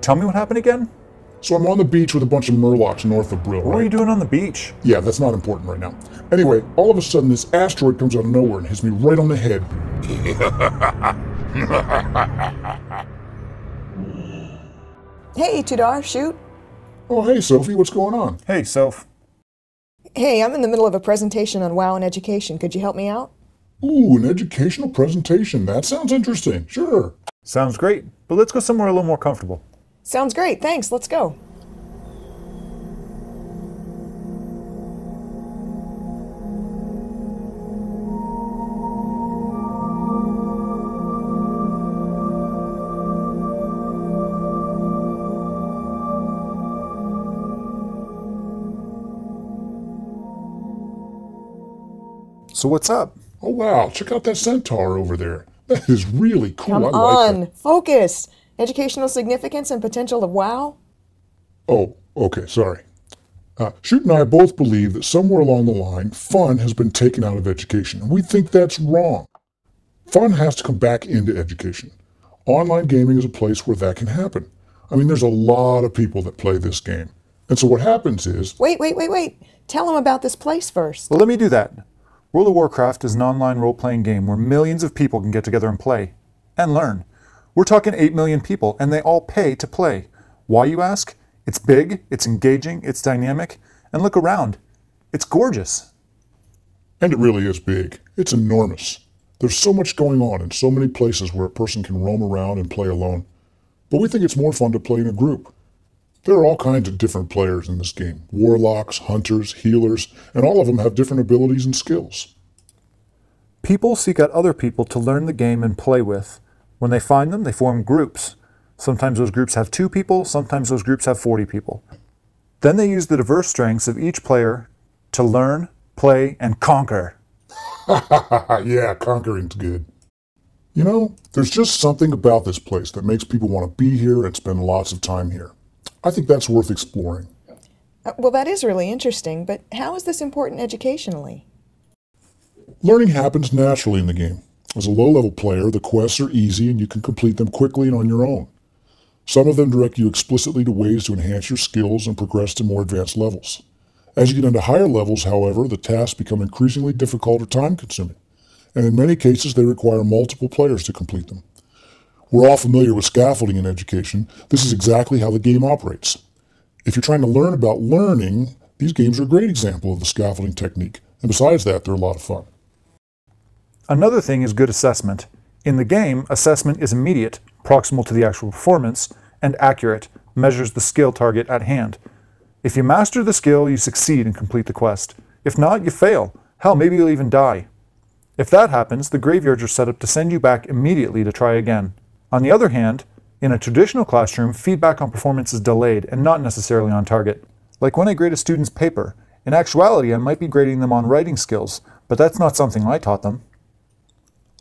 Tell me what happened again? So I'm on the beach with a bunch of murlocs north of Brill, What were you doing on the beach? Yeah, that's not important right now. Anyway, all of a sudden this asteroid comes out of nowhere and hits me right on the head. Hey, Tudor, shoot. Oh, hey, Sophie, what's going on? Hey, Soph. Hey, I'm in the middle of a presentation on WoW and education. Could you help me out? Ooh, an educational presentation. That sounds interesting. Sure. Sounds great, but let's go somewhere a little more comfortable. Sounds great, thanks, let's go. So what's up? Oh, wow, check out that centaur over there. That is really cool. Come I like on, that. focus. Educational significance and potential of WoW? Oh, okay, sorry. Shoot and I both believe that somewhere along the line, fun has been taken out of education, and we think that's wrong. Fun has to come back into education. Online gaming is a place where that can happen. I mean, there's a lot of people that play this game. And so what happens is... Wait. Tell them about this place first. Well, let me do that. World of Warcraft is an online role-playing game where millions of people can get together and play. And learn. We're talking 8 million people, and they all pay to play. Why, you ask? It's big, it's engaging, it's dynamic, and look around. It's gorgeous. And it really is big. It's enormous. There's so much going on in so many places where a person can roam around and play alone. But we think it's more fun to play in a group. There are all kinds of different players in this game. Warlocks, hunters, healers, and all of them have different abilities and skills. People seek out other people to learn the game and play with. When they find them, they form groups. Sometimes those groups have 2 people, sometimes those groups have 40 people. Then they use the diverse strengths of each player to learn, play, and conquer. Yeah, conquering's good. You know, there's just something about this place that makes people want to be here and spend lots of time here. I think that's worth exploring. Well, that is really interesting, but how is this important educationally? Learning happens naturally in the game. As a low-level player, the quests are easy and you can complete them quickly and on your own. Some of them direct you explicitly to ways to enhance your skills and progress to more advanced levels. As you get into higher levels, however, the tasks become increasingly difficult or time-consuming, and in many cases they require multiple players to complete them. We're all familiar with scaffolding in education. This is exactly how the game operates. If you're trying to learn about learning, these games are a great example of the scaffolding technique, and besides that, they're a lot of fun. Another thing is good assessment. In the game, assessment is immediate, proximal to the actual performance, and accurate, measures the skill target at hand. If you master the skill, you succeed and complete the quest. If not, you fail. Hell, maybe you'll even die. If that happens, the graveyards are set up to send you back immediately to try again. On the other hand, in a traditional classroom, feedback on performance is delayed and not necessarily on target. Like when I grade a student's paper, in actuality I might be grading them on writing skills, but that's not something I taught them.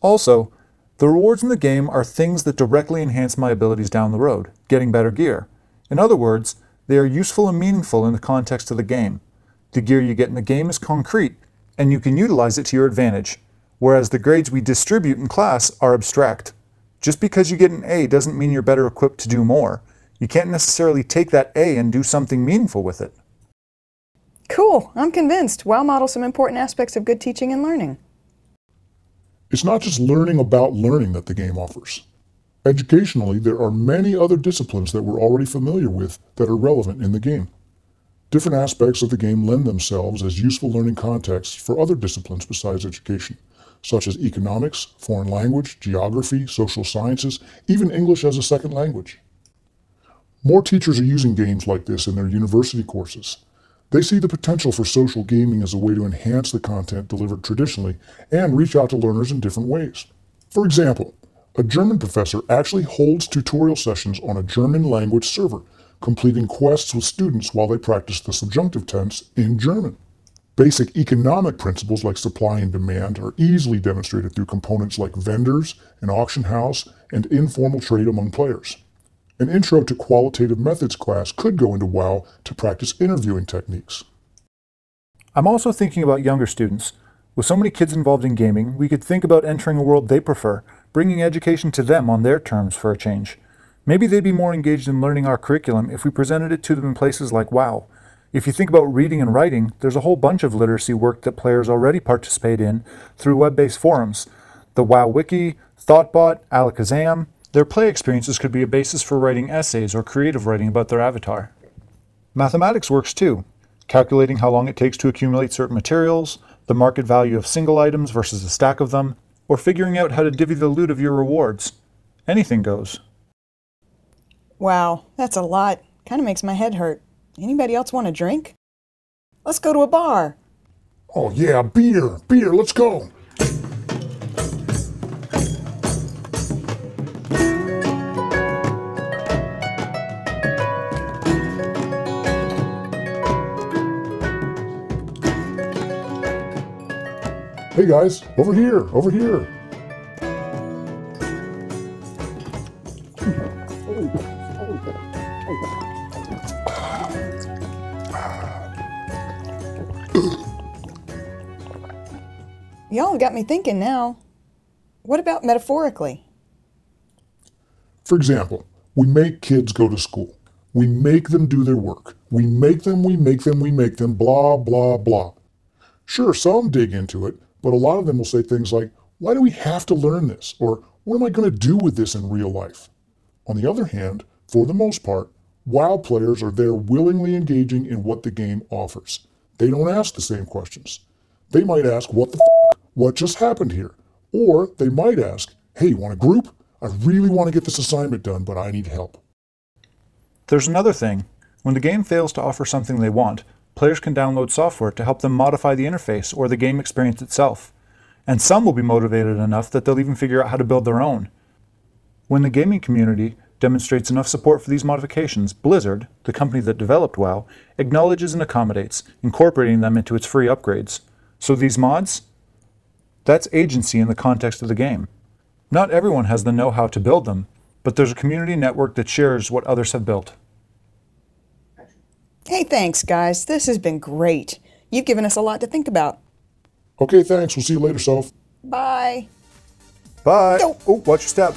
Also, the rewards in the game are things that directly enhance my abilities down the road, getting better gear. In other words, they are useful and meaningful in the context of the game. The gear you get in the game is concrete, and you can utilize it to your advantage, whereas the grades we distribute in class are abstract. Just because you get an A doesn't mean you're better equipped to do more. You can't necessarily take that A and do something meaningful with it. Cool, I'm convinced. WoW models some important aspects of good teaching and learning. It's not just learning about learning that the game offers. Educationally, there are many other disciplines that we're already familiar with that are relevant in the game. Different aspects of the game lend themselves as useful learning contexts for other disciplines besides education, such as economics, foreign language, geography, social sciences, even English as a second language. More teachers are using games like this in their university courses. They see the potential for social gaming as a way to enhance the content delivered traditionally and reach out to learners in different ways. For example, a German professor actually holds tutorial sessions on a German language server, completing quests with students while they practice the subjunctive tense in German. Basic economic principles like supply and demand are easily demonstrated through components like vendors, an auction house, and informal trade among players. An Intro to Qualitative Methods class could go into WoW to practice interviewing techniques. I'm also thinking about younger students. With so many kids involved in gaming, we could think about entering a world they prefer, bringing education to them on their terms for a change. Maybe they'd be more engaged in learning our curriculum if we presented it to them in places like WoW. If you think about reading and writing, there's a whole bunch of literacy work that players already participate in through web-based forums. The WoW Wiki, Thoughtbot, Alakazam. Their play experiences could be a basis for writing essays or creative writing about their avatar. Mathematics works too, calculating how long it takes to accumulate certain materials, the market value of single items versus a stack of them, or figuring out how to divvy the loot of your rewards. Anything goes. Wow, that's a lot. Kind of makes my head hurt. Anybody else want a drink? Let's go to a bar. Oh yeah, beer, let's go. Hey guys, over here, over here. Y'all got me thinking now. What about metaphorically? For example, we make kids go to school. We make them do their work. We make them, blah, blah, blah. Sure, some dig into it, but a lot of them will say things like, why do we have to learn this? Or what am I going to do with this in real life? On the other hand, for the most part, WoW players are there willingly engaging in what the game offers. They don't ask the same questions. They might ask, what the f***? What just happened here? Or they might ask, hey, want a group? I really want to get this assignment done, but I need help. There's another thing. When the game fails to offer something they want, players can download software to help them modify the interface or the game experience itself. And some will be motivated enough that they'll even figure out how to build their own. When the gaming community demonstrates enough support for these modifications, Blizzard, the company that developed WoW, acknowledges and accommodates, incorporating them into its free upgrades. So these mods? That's agency in the context of the game. Not everyone has the know-how to build them, but there's a community network that shares what others have built. Hey, thanks, guys. This has been great. You've given us a lot to think about. Okay, thanks. We'll see you later, Soph. Bye. Bye. Go. Oh, watch your step.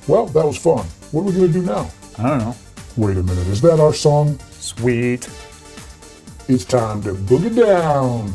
Well, that was fun. What are we going to do now? I don't know. Wait a minute. Is that our song? Sweet. It's time to boogie down.